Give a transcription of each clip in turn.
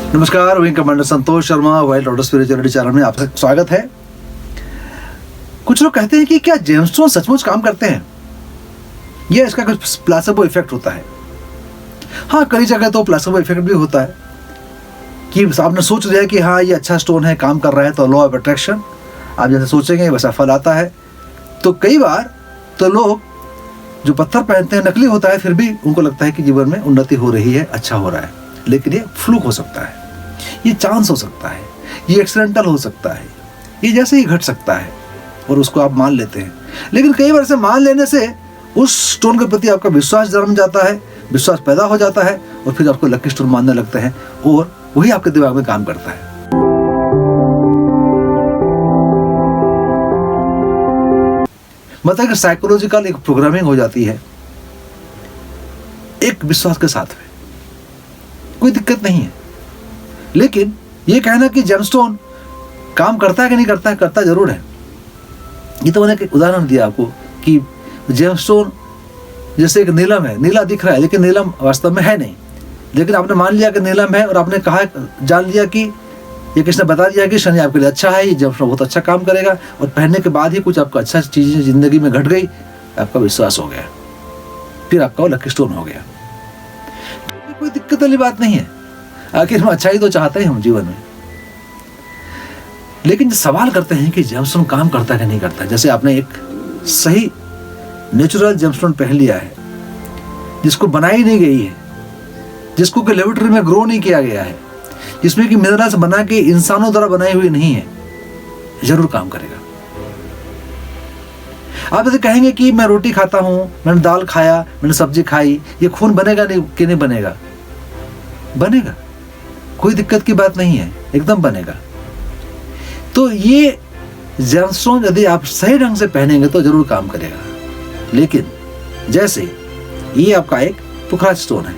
नमस्कार, wing commander Santosh Sharma wild order spirituality channel में आपका स्वागत है। कुछ लोग कहते हैं कि क्या जेमस्टोन सचमुच काम करते हैं या इसका कुछ प्लेसेबो इफेक्ट होता है। हाँ, कई जगह तो प्लेसेबो इफेक्ट भी होता है कि आपने सोच लिया कि हाँ ये अच्छा स्टोन है, काम कर रहा है, तो लॉ ऑफ अट्रैक्शन आप जैसे सोचेंगे वैसा फल आता है। तो कई बार तो लोग जो पत्थर पहनते हैं नकली होता है, फिर भी उनको लगता है कि जीवन में उन्नति हो रही है, अच्छा हो रहा है। लेकिन ये फ्लूक हो सकता है, ये चांस हो सकता है, ये एक्सीडेंटल हो सकता है, ये जैसे ही घट सकता है और उसको आप मान लेते हैं। लेकिन कई बार से मान लेने से उस स्टोन के प्रति आपका विश्वास जन्म जाता है, विश्वास पैदा हो जाता है और फिर आपको लकी स्टोन मानने लगते हैं और वही आपके दिमाग में काम करता है। मतलब कि साइकोलॉजिकल एक प्रोग्रामिंग हो जाती है एक विश्वास के साथ में, कोई दिक्कत नहीं है। लेकिन ये कहना कि जेमस्टोन काम करता है कि नहीं करता है, करता जरूर है। ये तो मैंने एक उदाहरण दिया आपको कि जेमस्टोन जैसे एक नीलम है, नीला दिख रहा है लेकिन नीलम वास्तव में है नहीं, लेकिन आपने मान लिया कि नीलम है और आपने कहा, जान लिया कि ये किसने बता दिया कि शनि आपके लिए अच्छा है, ये जेमस्टोन बहुत अच्छा काम करेगा, और पहनने के बाद ही कुछ आपको अच्छा चीजें जिंदगी में घट गई, आपका विश्वास हो गया, फिर आपका वो लकी स्टोन हो गया। कोई दिक्कत वाली बात नहीं है, आखिर हम अच्छाई तो चाहते हैं हम जीवन में। लेकिन सवाल करते हैं कि जेमस्टोन काम करता है कि नहीं करता है। जैसे आपने एक सही नेचुरल जेमस्टोन पहन लिया है जिसको बनाई नहीं गई है, जिसको कि लेबोरेटरी में ग्रो नहीं किया गया है, जिसमें कि मिनरल्स बना के इंसानों द्वारा बनाई हुई नहीं है, जरूर काम करेगा। आप ऐसे कहेंगे कि मैं रोटी खाता हूं, मैंने दाल खाया, मैंने सब्जी खाई, ये खून बनेगा नहीं कि नहीं बनेगा? बनेगा, कोई दिक्कत की बात नहीं है, एकदम बनेगा। तो ये जेमस्टोन यदि आप सही ढंग से पहनेंगे तो जरूर काम करेगा। लेकिन जैसे ये आपका एक पुखराज स्टोन है,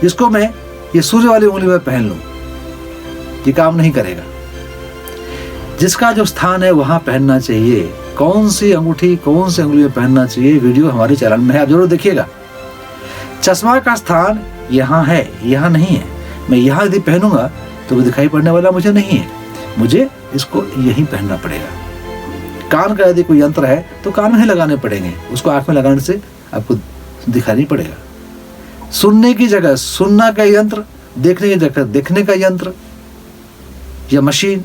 जिसको मैं ये सूर्य वाली उंगली में पहन लूं, ये काम नहीं करेगा। जिसका जो स्थान है वहां पहनना चाहिए। कौन सी अंगूठी कौन सी उंगली में पहनना चाहिए, वीडियो हमारे चैनल में है, आप जरूर देखिएगा। चश्मा का स्थान यहाँ है, यहाँ नहीं है। मैं यहाँ यदि पहनूंगा तो वो दिखाई पड़ने वाला मुझे नहीं है, मुझे इसको यहीं पहनना पड़ेगा। कान का यदि कोई यंत्र है तो कान में ही लगाने पड़ेंगे, उसको आंख में लगाने से आपको दिखाई नहीं पड़ेगा। सुनने की जगह सुनना का यंत्र, देखने की जगह देखने का यंत्र या मशीन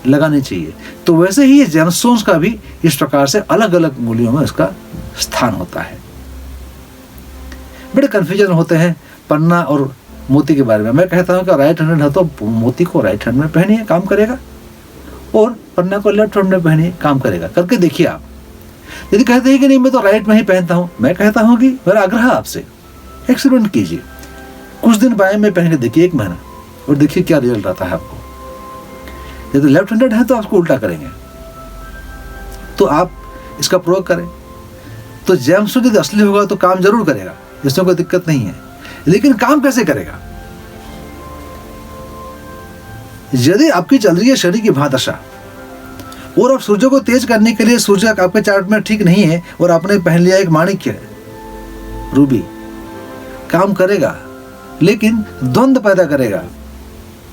लगानी चाहिए। तो वैसे ही ये जेमस्टोन्स का भी इस प्रकार से अलग अलग मूल्यों में इसका स्थान होता है। बड़े कंफ्यूजन होते हैं पन्ना और मोती के बारे में। मैं कहता हूं कि राइट हैंड है तो मोती को राइट हैंड में पहनिए, काम करेगा, और पन्ना को लेफ्ट हैंड में पहनिए, काम करेगा। करके देखिए आप। यदि कहते हैं कि नहीं मैं तो राइट में ही पहनता हूं, मैं कहता हूं कि मेरा आग्रह आपसे एक्सपेरिमेंट कीजिए, कुछ दिन बाएं में पहन के देखिए, 1 महीना, और देखिए क्या रिजल्ट आता है आपको। यदि लेफ्ट हैंडेड है तो आपको उल्टा करेंगे, तो आप इसका प्रयोग करें। तो जेमस्टोन यदि असली होगा तो काम जरूर करेगा, इसमें कोई दिक्कत नहीं है। लेकिन काम कैसे करेगा? यदि आपकी चल रही है शनि की महादशा और आप सूर्य को तेज करने के लिए, सूर्य आपके चार्ट में ठीक नहीं है और आपने पहन लिया एक माणिक्य रूबी, काम करेगा लेकिन द्वंद्व पैदा करेगा।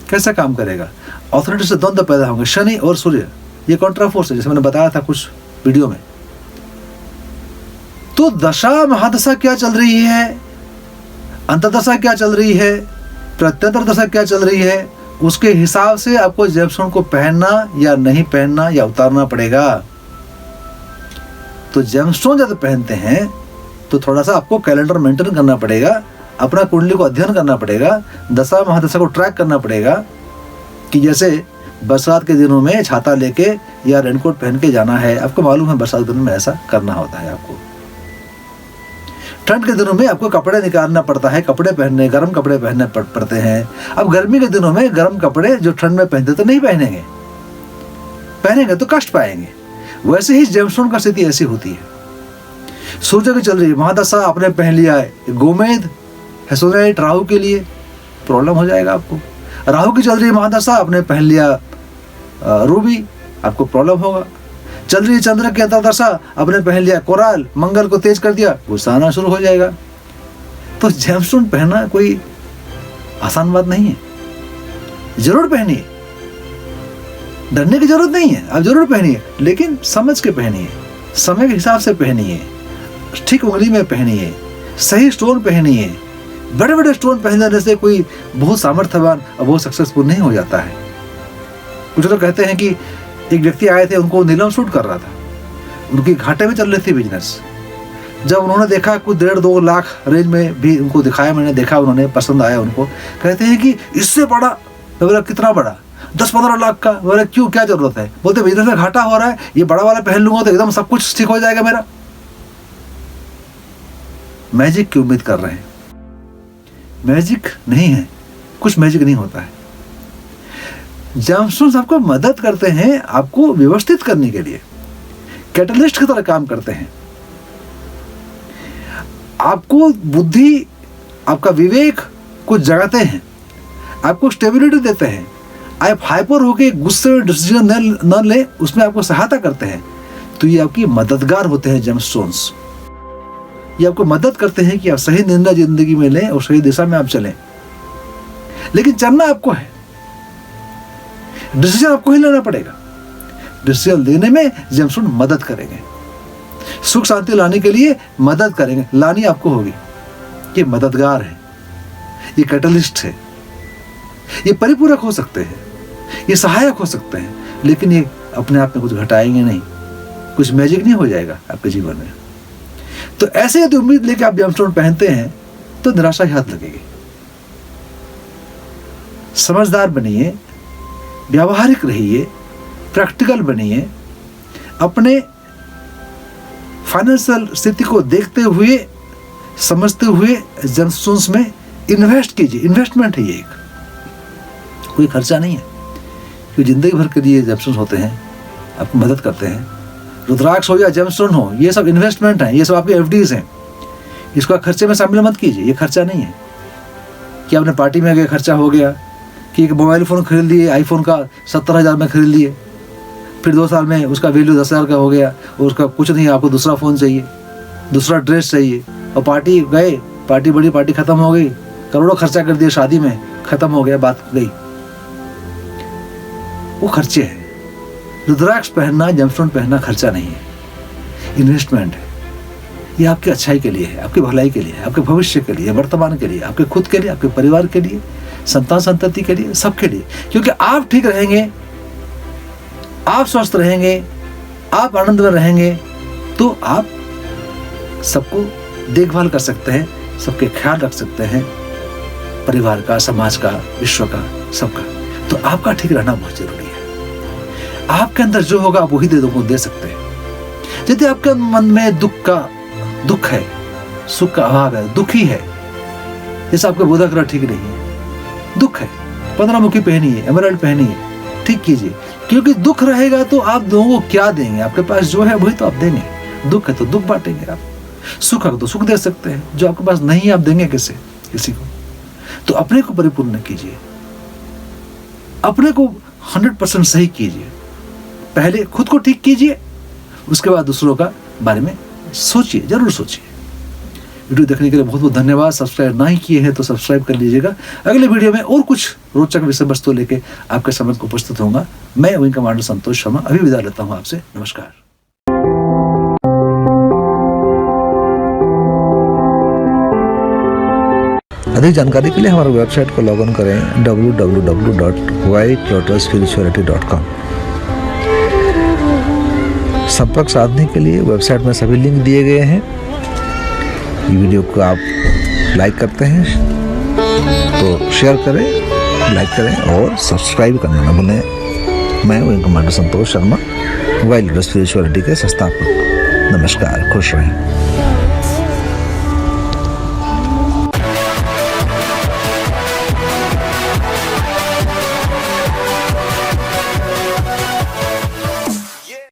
कैसा काम करेगा? ऑथोरिटी से द्वंद्व पैदा होंगे। शनि और सूर्य ये कॉन्ट्रा फोर्स है, जैसे मैंने बताया था कुछ वीडियो में। तो दशा महादशा क्या चल रही है, अंतर्दशा क्या चल रही है, प्रत्यंतर दशा क्या चल रही है, उसके हिसाब से आपको जेमस्टोन को पहनना या नहीं पहनना या उतारना पड़ेगा। तो जेमस्टोन जब पहनते हैं तो थोड़ा सा आपको कैलेंडर मेंटेन करना पड़ेगा, अपना कुंडली को अध्ययन करना पड़ेगा, दशा महादशा को ट्रैक करना पड़ेगा। कि जैसे बरसात के दिनों में छाता लेके या रेनकोट पहन के जाना है, आपको मालूम है बरसात के दिनों में ऐसा करना होता है आपको। ठंड के दिनों में आपको कपड़े निकालना पड़ता है, कपड़े पहनने, गर्म कपड़े पहनने पड़ते हैं। अब गर्मी के दिनों में गर्म कपड़े जो ठंड में पहनते तो नहीं पहनेंगे, पहनेंगे तो कष्ट पाएंगे। वैसे ही जेमस्टोन का स्थिति ऐसी होती है। सूर्य की चल रही है महादशा, आपने पहन लिया है गोमेद हेसोनाइट राहु के लिए, प्रॉब्लम हो जाएगा आपको। राहु की चल रही है महादशा, आपने पहन लिया रूबी, आपको प्रॉब्लम होगा। चल रही है चंद्र की अंतर्दशा, आपने पहन लिया कोराल, मंगल को तेज कर दिया, गुस्सा आना शुरू हो जाएगा। तो जेमस्टोन पहनना कोई आसान बात नहीं है। जरूर पहनिए, डरने की जरूरत नहीं है, आप जरूर पहनिए, लेकिन समझ के पहनिए, समय के हिसाब से पहनिए, ठीक उंगली में पहनिए, सही स्टोन पहनिए। बड़े बड़े स्टोन पहन जाने से कोई बहुत सामर्थ्यवान और बहुत सक्सेसफुल नहीं हो जाता है। कुछ लोग कहते हैं कि एक व्यक्ति आए थे, उनको नीलम शूट कर रहा था, उनकी घाटे में चल रही थी बिजनेस। जब उन्होंने देखा कुछ 1.5-2 लाख रेंज में भी उनको दिखाया, मैंने देखा, उन्होंने पसंद आया उनको, कहते हैं कि इससे बड़ा। मैं बोला कितना बड़ा? 10-15 लाख का। बोले क्यों, क्या जरूरत है? बोलते बिजनेस में घाटा हो रहा है, ये बड़ा वाला पहन लूंगा तो एकदम सब कुछ ठीक हो जाएगा मेरा। मैजिक की उम्मीद कर रहे हैं, मैजिक नहीं है, कुछ मैजिक नहीं होता है। जेमस्टोन्स आपको मदद करते हैं, आपको व्यवस्थित करने के लिए कैटलिस्ट की तरह काम करते हैं। आपको बुद्धि, आपका विवेक को जगाते हैं, आपको स्टेबिलिटी देते हैं। आप हाइपर होके गुस्से में डिसीजन न ले, उसमें आपको सहायता करते हैं। तो ये आपकी मददगार होते हैं जेमस्टोन्स। ये आपको मदद करते हैं कि आप सही निर्णय जिंदगी में लें और सही दिशा में आप चलें। लेकिन चलना आपको है, डिसीजन आपको ही लेना पड़ेगा। डिसीजन लेने में जेमस्टोन मदद करेंगे, सुख शांति लाने के लिए मदद करेंगे, लानी आपको होगी। ये मददगार है, ये कैटलिस्ट है, ये परिपूरक हो सकते हैं, ये सहायक हो सकते हैं, लेकिन ये अपने आप में कुछ घटाएंगे नहीं, कुछ मैजिक नहीं हो जाएगा आपके जीवन में। तो ऐसे यदि उम्मीद लेके आप जेमस्टोन पहनते हैं तो निराशा ही हाथ लगेगी। समझदार बनिए, व्यावहारिक रहिए, प्रैक्टिकल बनिए, अपने फाइनेंशियल स्थिति को देखते हुए, समझते हुए जेमस्टोन्स में इन्वेस्ट कीजिए। इन्वेस्टमेंट है ये, एक कोई खर्चा नहीं है, क्योंकि जिंदगी भर के लिए जेमस्टोन्स होते हैं, आपको मदद करते हैं। रुद्राक्ष हो या जेमस्टोन हो, ये सब इन्वेस्टमेंट है, ये सब आपके एफडीज हैं। इसको खर्चे में शामिल मत कीजिए, ये खर्चा नहीं है कि आपने पार्टी में गए खर्चा हो गया, कि एक मोबाइल फ़ोन खरीद लिए, आईफोन का 70,000 में खरीद लिए, फिर 2 साल में उसका वैल्यू 10,000 का हो गया और उसका कुछ नहीं, आपको दूसरा फ़ोन चाहिए, दूसरा ड्रेस चाहिए, और पार्टी गए, पार्टी बड़ी पार्टी ख़त्म हो गई, करोड़ों खर्चा कर दिए शादी में, ख़त्म हो गया, बात गई। वो खर्चे हैं। रुद्राक्ष पहनना, जेमस्टोन पहनना खर्चा नहीं है, इन्वेस्टमेंट है। ये आपकी अच्छाई के लिए है, आपकी भलाई के लिए है, आपके भविष्य के लिए, वर्तमान के लिए, आपके खुद के लिए, आपके परिवार के लिए, संतान संतति के लिए, सबके लिए। क्योंकि आप ठीक रहेंगे, आप स्वस्थ रहेंगे, आप आनंद में रहेंगे, तो आप सबको देखभाल कर सकते हैं, सबके ख्याल रख सकते हैं, परिवार का, समाज का, विश्व का, सबका। तो आपका ठीक रहना बहुत जरूरी है। आपके अंदर जो होगा आप वही दे सकते हैं। यदि आपके मन में दुख है, सुख का अभाव है, दुखी है, जैसे आपका बोधा ग्रह ठीक नहीं है, दुख है, 15 मुखी पहनिए, एमराल्ड पहनिए, ठीक कीजिए। क्योंकि दुख रहेगा तो आप लोगों को क्या देंगे? आपके पास जो है वही तो आप देंगे। दुख है तो दुख बांटेंगे आप, सुख है तो सुख दे सकते हैं। जो आपके पास नहीं है आप देंगे कैसे किसी को? तो अपने को परिपूर्ण कीजिए, अपने को 100% सही कीजिए। पहले खुद को ठीक कीजिए, उसके बाद दूसरों का बारे में सोचिए, जरूर सोचिए। वीडियो देखने के लिए बहुत बहुत धन्यवाद। सब्सक्राइब नहीं किए हैं तो सब्सक्राइब कर लीजिएगा। अगले वीडियो में और कुछ रोचक विषय वस्तु लेके आपके समक्ष उपस्थित होऊंगा। मैं विंग कमांडर संतोष शर्मा अभी विदा लेता हूं आपसे। नमस्कार। अधिक जानकारी के लिए हमारे वेबसाइट को लॉग इन करें www.whitelotusspirituality.com। संपर्क साधने के लिए वेबसाइट में सभी लिंक दिए गए हैं। वीडियो को आप लाइक करते हैं तो शेयर करें, लाइक करें और सब्सक्राइब करना न भूलें। मैं wing commander Santosh Sharma, white lotus spirituality के संस्थापक। नमस्कार, खुश रहें।